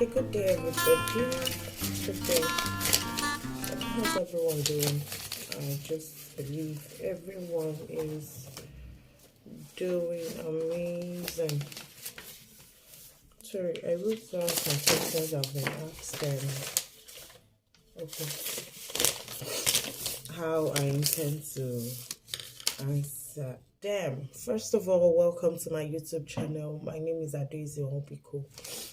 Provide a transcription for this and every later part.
Okay, good day, everybody. Good day. How's everyone doing? I just believe everyone is doing amazing. Sorry, I wrote down some questions I've been asked and okay, how I intend to answer them. First of all, welcome to my YouTube channel. My name is Adeze Onbiko,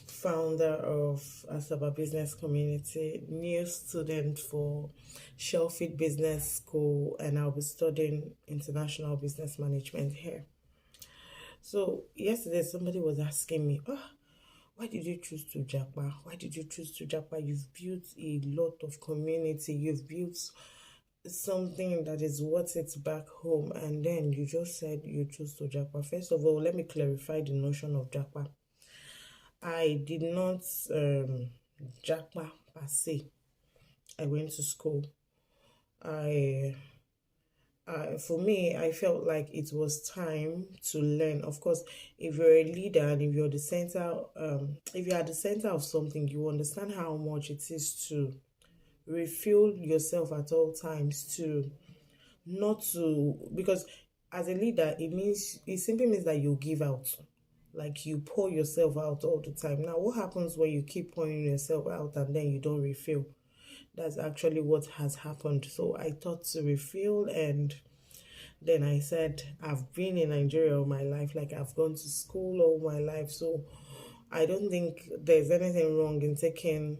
founder of Asaba Business Community, new student for Sheffield Business School, and I'll be studying international business management here. So yesterday somebody was asking me, why did you choose to Japa? Why did you choose to Japa? You've built a lot of community. You've built something that is worth it back home, and then you just said you choose to Japa. First of all, let me clarify the notion of Japa. I did not Japa per se. I went to school. For me, I felt like it was time to learn. Of course, if you're a leader and if you're the center, if you're at the center of something, you understand how much it is to refuel yourself at all times, to not to, because as a leader, it simply means that you give out, like you pour yourself out all the time. Now, what happens when you keep pouring yourself out and then you don't refill? That's actually what has happened. So I thought to refill, and then I said, I've been in Nigeria all my life, like I've gone to school all my life. So I don't think there's anything wrong in taking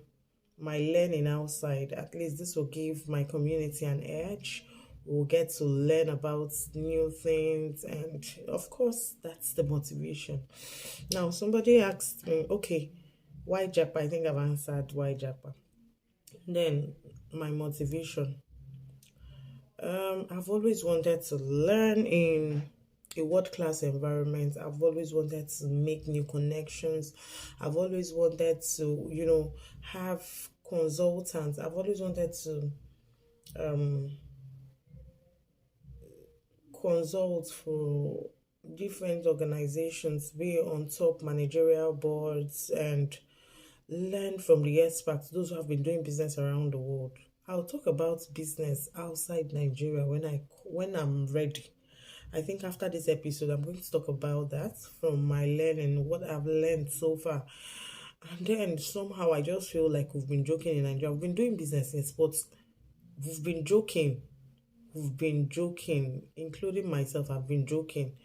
my learning outside. At least this will give my community an edge. We'll get to learn about new things, and of course, that's the motivation. Now, somebody asked me, okay, why Japa? I think I've answered why Japa. Then my motivation. I've always wanted to learn in a world-class environment. I've always wanted to make new connections. I've always wanted to, have consultants. I've always wanted to consult for different organizations, be on top managerial boards, and learn from the experts, those who have been doing business around the world. I'll talk about business outside Nigeria when I'm ready. I think after this episode, I'm going to talk about that from my learning, what I've learned so far. And then somehow I just feel like we've been joking in Nigeria. We've been doing business in sports. We've been joking. Including myself. I've been joking.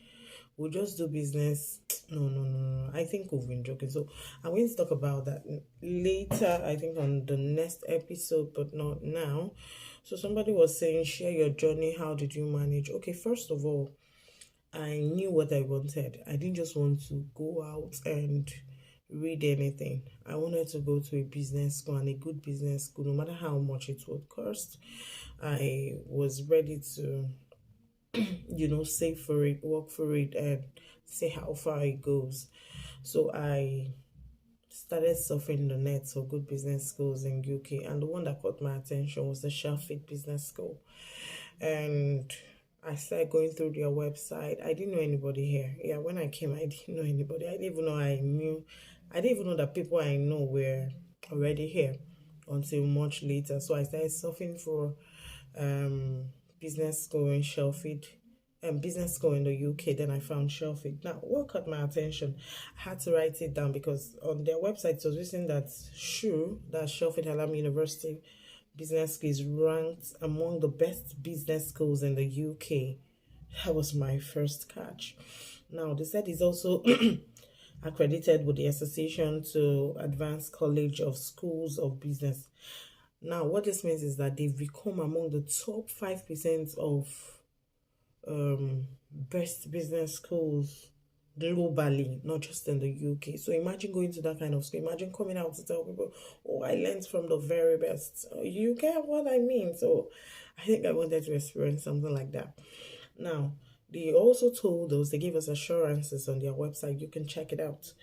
We'll just do business. No. I think we've been joking. So I'm going to talk about that later, I think on the next episode, but not now. So somebody was saying, share your journey. How did you manage? Okay, first of all, I knew what I wanted. I didn't just want to go out and read anything. I wanted to go to a business school, and a good business school, no matter how much it would cost. I was ready to save for it, work for it, and see how far it goes. So I started surfing the net for good business schools in UK, and the one that caught my attention was the Sheffield Business School. And I started going through their website. I didn't know anybody here. Yeah, when I came, I didn't know anybody. I didn't even know that people I know were already here until much later. So I started surfing for business school in Sheffield and business school in the UK. Then I found Sheffield. Now, what caught my attention? I had to write it down because on their website it was written that Sheffield Hallam University Business School is ranked among the best business schools in the UK. That was my first catch. Now, they said it's also accredited with the Association to Advanced College of Schools of Business. Now, what this means is that they've become among the top 5% of best business schools globally, not just in the UK. So imagine going to that kind of school. Imagine coming out to tell people, oh, I learned from the very best. You get what I mean? So I think I wanted to experience something like that. Now, they also told us, they gave us assurances on their website. You can check it out.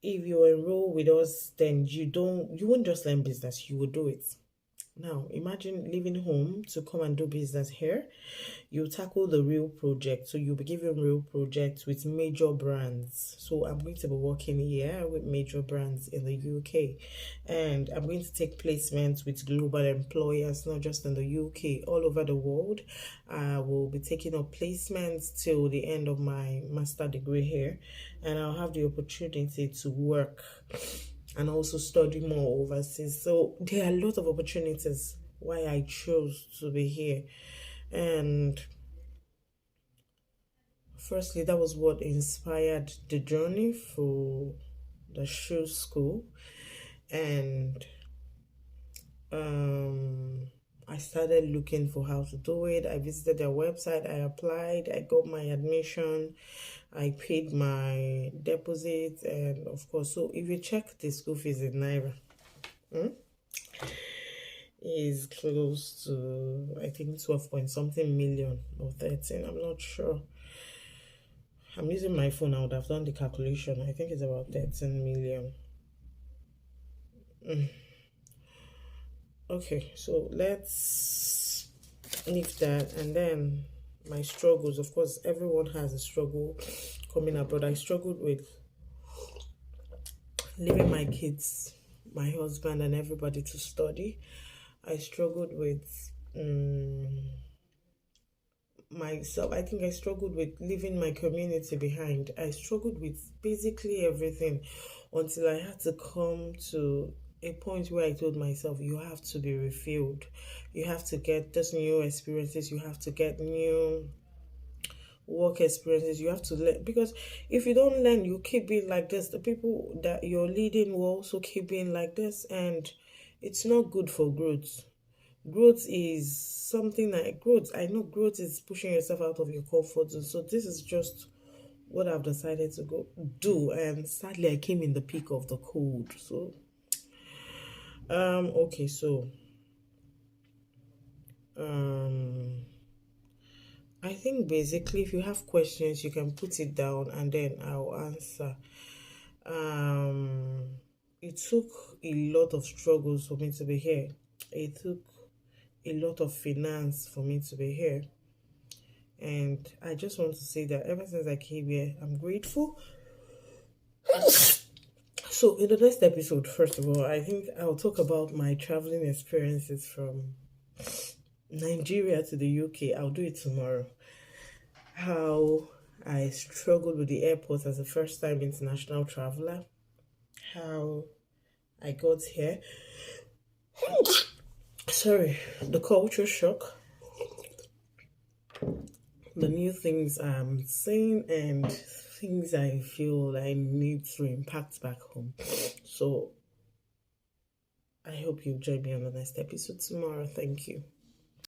If you enroll with us, then you won't just learn business, you will do it. Now, imagine leaving home to come and do business here. You tackle the real project. So you'll be given real projects with major brands. So I'm going to be working here with major brands in the UK. And I'm going to take placements with global employers, not just in the UK, all over the world. I will be taking up placements till the end of my master degree here. And I'll have the opportunity to work and also study more overseas. So there are a lot of opportunities why I chose to be here. And firstly, that was what inspired the journey for the shoe school. And I started looking for how to do it. I visited their website, I applied, I got my admission, I paid my deposit, and of course, so if you check the school fees in Naira, is close to, I think, 12 point something million or 13. I'm not sure. I'm using my phone. I would have done the calculation. I think it's about 13 million. Okay, so let's leave that. And then my struggles. Of course, everyone has a struggle coming abroad. I struggled with leaving my kids, my husband, and everybody to study. I struggled with myself. I think I struggled with leaving my community behind. I struggled with basically everything until I had to come to a point where I told myself, you have to be refilled. You have to get those new experiences. You have to get new work experiences. You have to learn, because if you don't learn, you keep being like this. The people that you're leading will also keep being like this, and it's not good for growth. Growth is something like growth. I know growth is pushing yourself out of your comfort zone. So this is just what I've decided to go do. And sadly, I came in the peak of the cold. So okay, so I think basically if you have questions, you can put it down and then I'll answer. It took a lot of struggles for me to be here. It took a lot of finance for me to be here. And I just want to say that ever since I came here, I'm grateful. So in the next episode, first of all, I think I'll talk about my traveling experiences from Nigeria to the UK. I'll do it tomorrow. How I struggled with the airport as a first time international traveler. How I got here. Sorry, the culture shock. The new things I'm saying and things I feel I need to impact back home. So I hope you join me on the next episode tomorrow. Thank you.